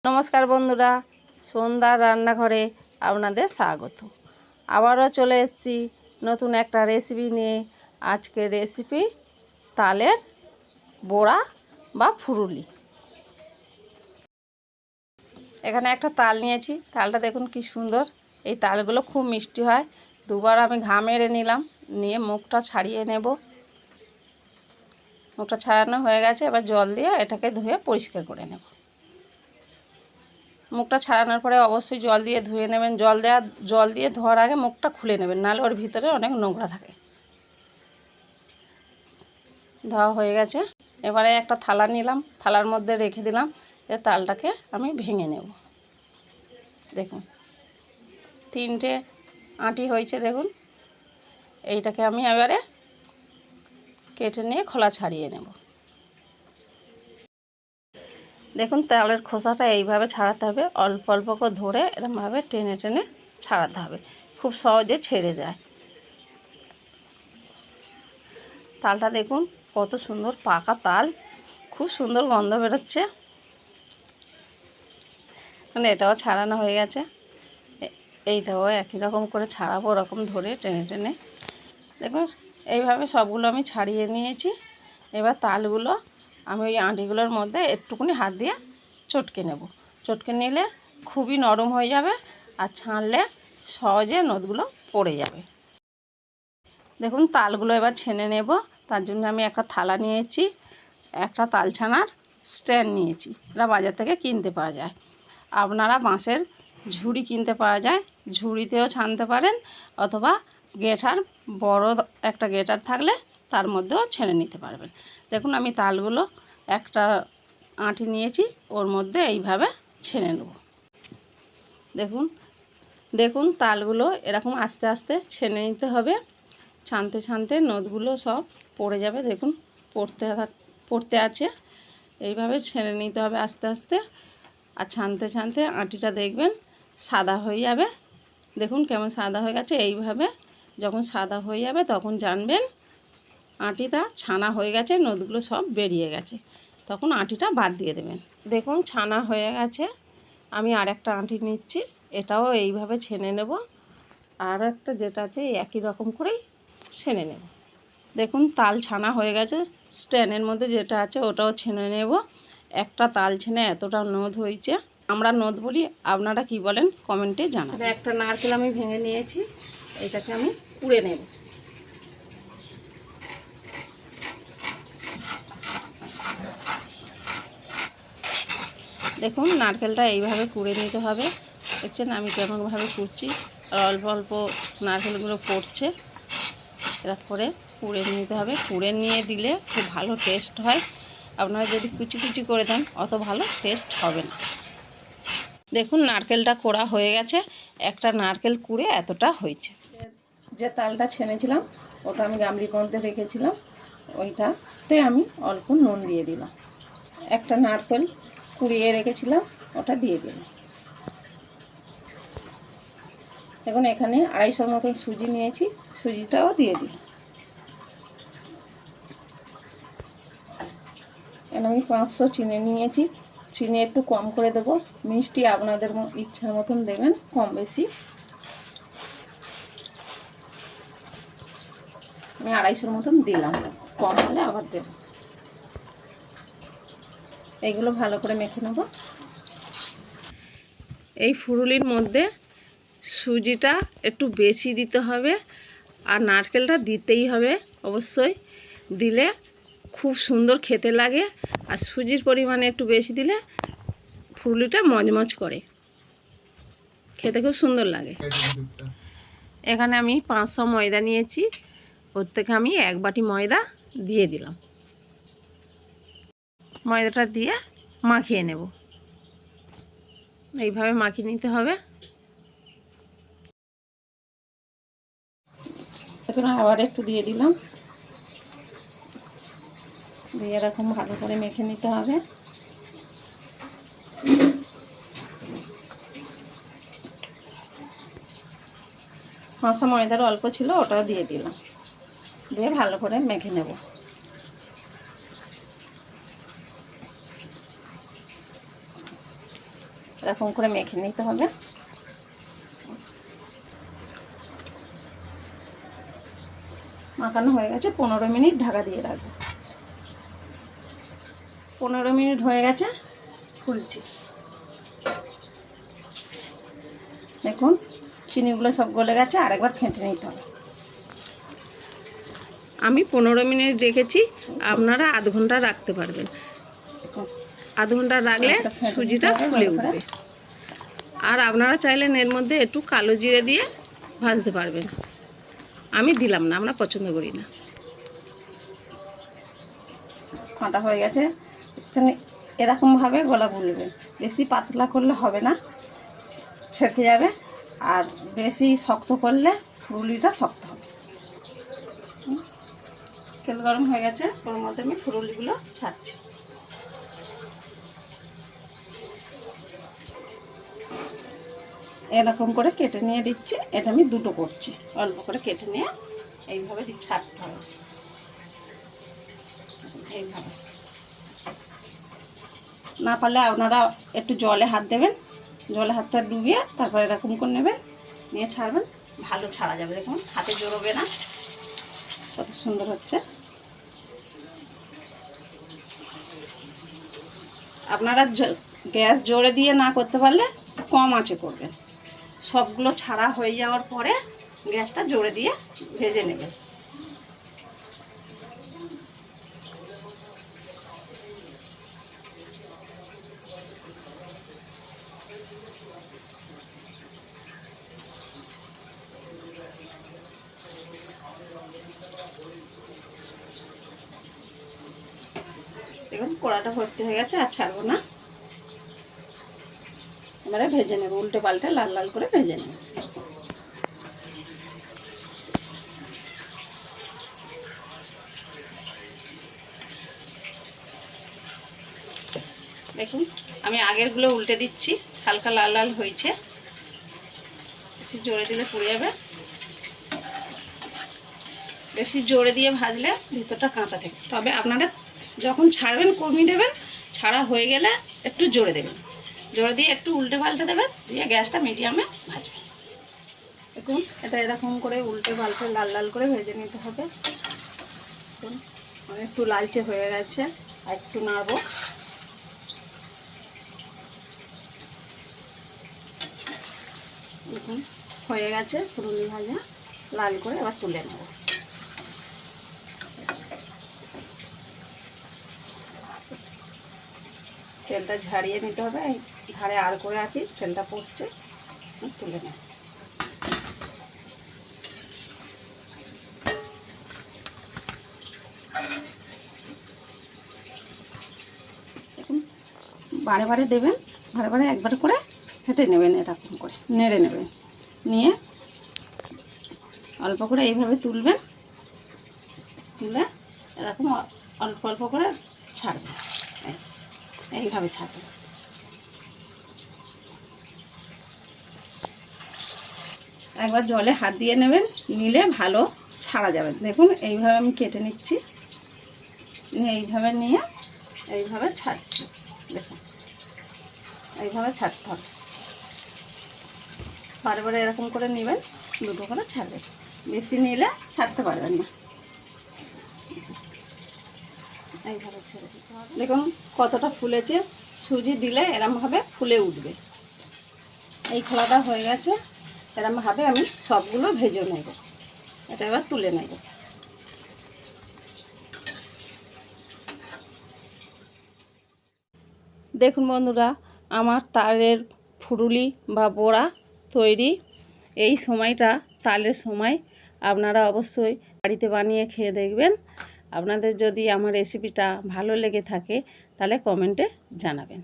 নমস্কার বন্ধুরা, সন্ধ্যার রান্নাঘরে আপনাদের স্বাগত। আবারও চলে এসেছি নতুন একটা রেসিপি নিয়ে। আজকের রেসিপি তালের বড়া বা ফুরুলি। এখানে একটা তাল নিয়েছি। তালটা দেখুন কি সুন্দর। এই তালগুলো খুব মিষ্টি হয়। দুবার আমি ঘা মেরে নিলাম, নিয়ে মুখটা ছাড়িয়ে নেব। মুখটা ছাড়ানো হয়ে গেছে, এবার জল দিয়ে এটাকে ধুয়ে পরিষ্কার করে নেব। মুখটা ছাড়ানোর পরে অবশ্যই জল দিয়ে ধুয়ে নেবেন। জল দিয়ে ধোয়ার আগে মুখটা খুলে নেবেন, নাহলে ওর ভিতরে অনেক নোংরা থাকে। ধোয়া হয়ে গেছে। এবারে একটা থালা নিলাম, থালার মধ্যে রেখে দিলাম। তালটাকে আমি ভেঙে নেব। দেখুন 3টে আঁটি হয়েছে। দেখুন এইটাকে আমি এবারে কেটে নিয়ে খোলা ছাড়িয়ে নেব। দেখুন তালের খোসাটা এইভাবে ছাড়াতে হবে। অল্প অল্প করে ধরে এরকমভাবে টেনে টেনে ছাড়াতে হবে, খুব সহজে ছেড়ে যায়। তালটা দেখুন কত সুন্দর পাকা তাল, খুব সুন্দর গন্ধ বেরোচ্ছে। মানে এটাও ছাড়ানো হয়ে গেছে। এইটাও একই রকম করে ছাড়াবো, ওরকম ধরে টেনে টেনে। দেখুন এইভাবে সবগুলো আমি ছাড়িয়ে নিয়েছি। এবার তালগুলো আমি ওই আঁটিগুলোর মধ্যে একটুকুনি হাত দিয়ে চটকে নেব। চটকে নিলে খুবই নরম হয়ে যাবে, আর ছাড়লে সহজে নদগুলো পড়ে যাবে। দেখুন তালগুলো এবার ছেনে নেব। তার জন্য আমি একটা থালা নিয়েছি, একটা তাল ছানার স্ট্যান্ড নিয়েছি। এটা বাজার থেকে কিনতে পাওয়া যায়। আপনারা বাঁশের ঝুড়ি কিনতে পাওয়া যায়, ঝুড়িতেও ছানতে পারেন, অথবা গেঠার বড় একটা গেটার থাকলে তার মধ্যেও ছেনে নিতে পারবেন। দেখুন আমি তালগুলো একটা আঁটি নিয়েছি, ওর মধ্যে এইভাবে ছেনে নেব। দেখুন দেখুন তালগুলো এরকম আস্তে আস্তে ছেনে নিতে হবে। ছানতে ছানতে নদগুলো সব পড়ে যাবে। দেখুন পড়তে আছে, এইভাবে ছেনে নিতে হবে আস্তে আস্তে। আর ছানতে ছানতে আঁটিটা দেখবেন সাদা হয়ে যাবে। দেখুন কেমন সাদা হয়ে গেছে। এইভাবে যখন সাদা হয়ে যাবে তখন জানবেন আঁটিটা ছানা হয়ে গেছে, নদগুলো সব বেরিয়ে গেছে। তখন আঁটিটা বাদ দিয়ে দেবেন। দেখুন ছানা হয়ে গেছে। আমি আরেকটা আঁটি নিচ্ছি, এটাও এইভাবে ছেনে নেব। আর একটা যেটা আছে একই রকম করেই ছেনে নেব। দেখুন তাল ছানা হয়ে গেছে। স্ট্যান্ডের মধ্যে যেটা আছে ওটাও ছেনে নেব। একটা তাল ছেনে এতটা নদ হয়েছে। আমরা নদ বলি, আপনারা কি বলেন কমেন্টে জানাবেন। একটা নারকেল আমি ভেঙে নিয়েছি, এটাকে আমি কুড়ে নেব। দেখুন নারকেলটা এইভাবে কুড়ে নিতে হবে। দেখছেন আমি কেমনভাবে কুড়ছি, আর অল্প অল্প নারকেলগুলো পড়ছে। এরকম করে কুড়ে নিতে হবে। কুড়ে নিয়ে দিলে খুব ভালো টেস্ট হয়। আপনারা যদি কুচি কুচি করে দেন অত ভালো টেস্ট হবে না। দেখুন নারকেলটা কোড়া হয়ে গেছে। একটা নারকেল কুড়ে এতটা হয়েছে। যে তালটা ছেনেছিলাম ওটা আমি গামলির মধ্যে রেখেছিলাম, ওইটাতে আমি অল্প নুন দিয়ে দিলাম। একটা নারকেল কুড়িয়ে রেখেছিলাম ওটা দিয়ে দিলাম। এখন এখানে 250 মতন সুজি নিয়েছি, সুজিটাও দিয়ে দিলাম। এখানে আমি 500 চিনি নিয়েছি, চিনি একটু কম করে দেবো। মিষ্টি আপনাদের ইচ্ছার মতন দেবেন, কম বেশি। আমি 250 মতন দিলাম, কম হলে আবার দেব। এইগুলো ভালো করে মেখে নেব। এই ফুরুলির মধ্যে সুজিটা একটু বেশি দিতে হবে, আর নারকেলটা দিতেই হবে অবশ্যই। দিলে খুব সুন্দর খেতে লাগে, আর সুজির পরিমাণে একটু বেশি দিলে ফুরুলিটা মজমজ করে, খেতে খুব সুন্দর লাগে। এখানে আমি 500 ময়দা নিয়েছি, ওর থেকে আমি 1 বাটি ময়দা দিয়ে দিলাম। ময়দাটা দিয়ে মাখিয়ে নেব। এইভাবে মাখিয়ে নিতে হবে। এখন আবার একটু দিয়ে দিলাম, দিয়ে এরকম ভালো করে মেখে নিতে হবে। মাসা ময়দার অল্প ছিল, ওটাও দিয়ে দিলাম, দিয়ে ভালো করে মেখে নেব। এরকম করে মেখে নিতে হবে। মাখানো হয়ে গেছে, 15 মিনিট ঢাকা দিয়ে রাখবো। 15 মিনিট হয়ে গেছে, খুলছি। দেখুন চিনিগুলো সব গলে গেছে, আরেকবার ফেটে নিতে হবে। আমি 15 মিনিট রেখেছি, আপনারা আধ ঘন্টা রাখতে পারবেন। আধ ঘন্টা রাখলে সুজিটা ফুলে উঠবে। আর আপনারা চাইলেন এর মধ্যে একটু কালো জিরে দিয়ে ভাজতে পারবেন, আমি দিলাম না, আমরা পছন্দ করি না। ফাটা হয়ে গেছে, এরকমভাবে গলা গুলবে, বেশি পাতলা করলে হবে না, ছেঁকে যাবে। আর বেশি শক্ত করলে ফুরুলিটা শক্ত হবে। তেল গরম হয়ে গেছে, ওর মধ্যে আমি ফুরুলিগুলো ছাড়ছি। এরকম করে কেটে নিয়ে দিচ্ছি। এটা আমি দুটো করছি, অল্প করে কেটে নিয়ে এইভাবে ছাড়তে হবে। এইভাবে না পারলে আপনারা একটু জলে হাত দেবেন, জলে হাতটা ডুবিয়ে তারপর এরকম করে নেবেন, নিয়ে ছাড়বেন, ভালো ছাড়া যাবে। দেখুন হাতে জড়বে না, কত সুন্দর হচ্ছে। আপনারা গ্যাস জোরে দিয়ে না করতে পারলে কম আঁচে করবেন। সবগুলো ছাড়া হয়ে যাওয়ার পরে গ্যাসটা জোরে দিয়ে ভেজে নেবেন। দেখুন কড়াটা ভর্তি হয়ে গেছে, আর ছাড়বো না। এবারে ভেজে নেব, উল্টে পাল্টে লাল লাল করে ভেজে নেব। দেখুন আমি আগেরগুলো উল্টে দিচ্ছি, হালকা লাল লাল হয়েছে। বেশি জোরে দিলে পুড়ে যাবে, বেশি জোরে দিয়ে ভাজলে ভিতরটা কাঁচা থাকে। তবে আপনারা যখন ছাড়বেন কমিয়ে দেবেন, ছাড়া হয়ে গেলে একটু জোরে দেবেন, জোরে দিয়ে একটু উল্টে পাল্টে দেবেন, দিয়ে গ্যাসটা মিডিয়ামে ভাজবেন। দেখুন এটা এরকম করে উল্টে পাল্টে লাল লাল করে ভেজে নিতে হবে। দেখুন একটু লালচে হয়ে গেছে, আর একটু নাড়বো। দেখুন হয়ে গেছে ফুলুরি ভাজা লাল করে, এবার তুলে নেব। তেলটা ঝাড়িয়ে নিতে হবে, ধারে আর করে আছি, তেলটা পড়ছে, তুলে নেব। দেখুন বারে বারে দেবেন, বারে বারে একবার করে ফেটে নেবেন, এরকম করে নেড়ে নেবেন, নিয়ে অল্প করে এইভাবে তুলবেন, তুলে এরকম অল্প অল্প করে ছাড়বেন, এইভাবে ছাড়বেন। একবার জলে হাত দিয়ে নেবেন, নিলে ভালো ছাড়া যাবে। দেখুন এইভাবে আমি কেটে নিচ্ছি, নিয়ে এইভাবে নিয়ে এইভাবে ছাড়ছি। দেখুন এইভাবে ছাড়তে হবে, বারে বারে এরকম করে নেবেন, দুটো করে ছাড়বেন, বেশি নিলে ছাড়তে পারবেন না। এইভাবে ছেড়ে দিতে হবে। দেখুন কতটা ফুলেছে, সুজি দিলে এরমভাবে ফুলে উঠবে। এই খোলাটা হয়ে গেছে, এরমভাবে আমি সবগুলো ভেজে নেব। এটা এবার তুলে নেব। দেখুন বন্ধুরা, আমার তালের ফুরুলি বা বড়া তৈরি। এই সময়টা তালের সময়, আপনারা অবশ্যই বাড়িতে বানিয়ে খেয়ে দেখবেন। আপনাদের যদি আমার রেসিপিটা ভালো লেগে থাকে তাহলে কমেন্টে জানাবেন।